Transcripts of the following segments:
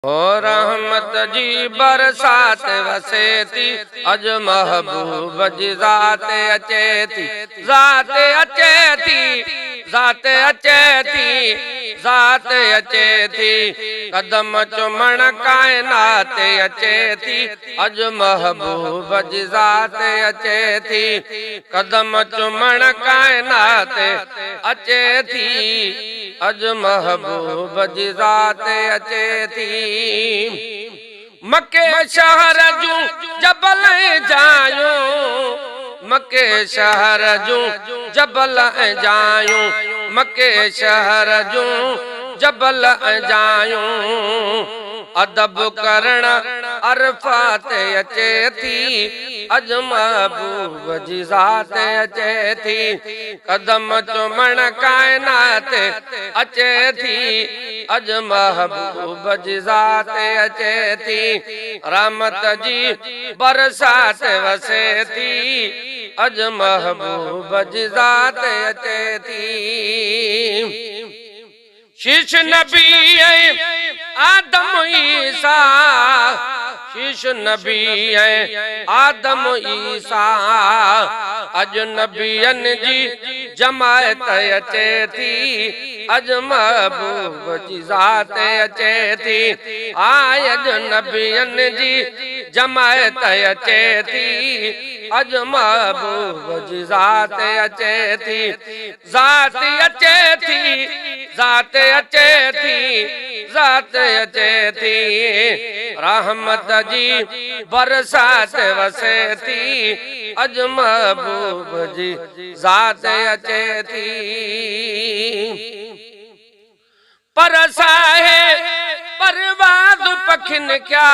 ओ रहमत जी बरसात वसे थी, अज महबूब जी ज़ात अचे थी, ज़ात अचे थी, ज़ात अचे थी, ज़ात अचे थी, कदम चुमण कायनात अचे थी, अज महबूब जी ज़ात अचे थी, कदम चुमण कायनात अचे थी, अज महबूब जी ज़ात अचे थी। मके शहर जूं जबल जायूं, मके शहर जूं जबल जायूं, मके शहर जूं जबल जायूं, अदब करण अरफात अचे थी, अज महबूब जी ज़ात अचे थी, कदम चुमण कायनात अचे थी, अज महबूब जी ज़ात अचे थी, रहमत जी बरसात वसे थी, अज महबूब जी ज़ात अचे थी। शीश नबी आदम ईसा, शीश नबी आदम ईसा, अज नबियन जी जमायत अचे थी, अज महबूब जी ज़ात अचे थी, अज नबियन जी जमायत अचे थी, अज महबूब जी ज़ात अचे थी, ज़ात अचे थी, ज़ात अचे थी, ज़ात अचे थी, रहमत जी बरसात वसे थी, अज महबूब जी ज़ात अचे थी। परसाहे परवाद पखिन क्या,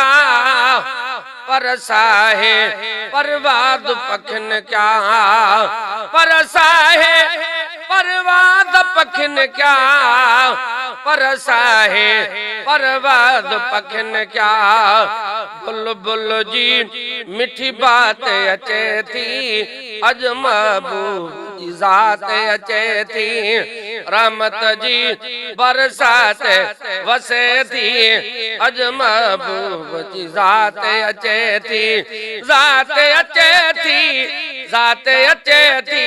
परसाहे परवाद पखिन क्या, परसाहे परवाद पखिन क्या, परसाहे परवाद पखिन क्या, बुलबुल जी मिठी बात अचे थी, अज महबूब जी ज़ात अचे थी, रहमत जी बरसात वसे थी, अज महबूब जी ज़ात अचे थी, ज़ात अचे थी, ज़ात अचे थी,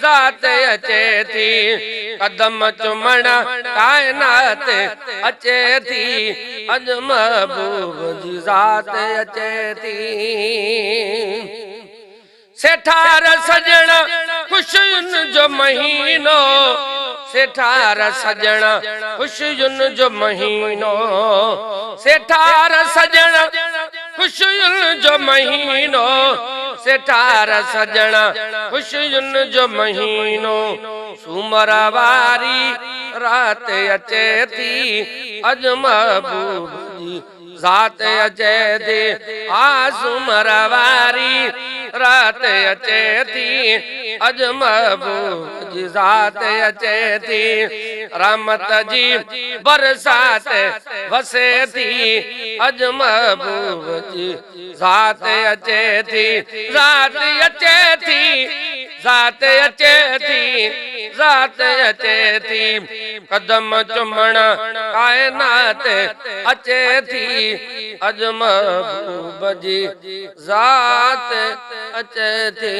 ज़ात अचे थी, कदम चुमण कायनात अचे थी, अज महबूब जी ज़ात अचे थी। सेठार सजण खुशियुनि जो महीनो, सेठार सजण खुशियुनि जो महीनो, सेठार सजण खुशियुनि जो महीनो, सेठार सजण खुशियुनि जो महीनो, सूमर वारी रात अचे थी, अज महबूब जी ज़ात अचे थी, सूमर वारी रात अचे थी, अज महबूब जी ज़ात अचे थी, रहमत जी बरसात वसे थी, अज महबूब जी ज़ात अचे थी, ज़ात अचे थी, ज़ात अचे थी, ज़ात अचे थी, कदम चुमण कायनात अचे थी, अज महबूब जी ज़ात अचे थी।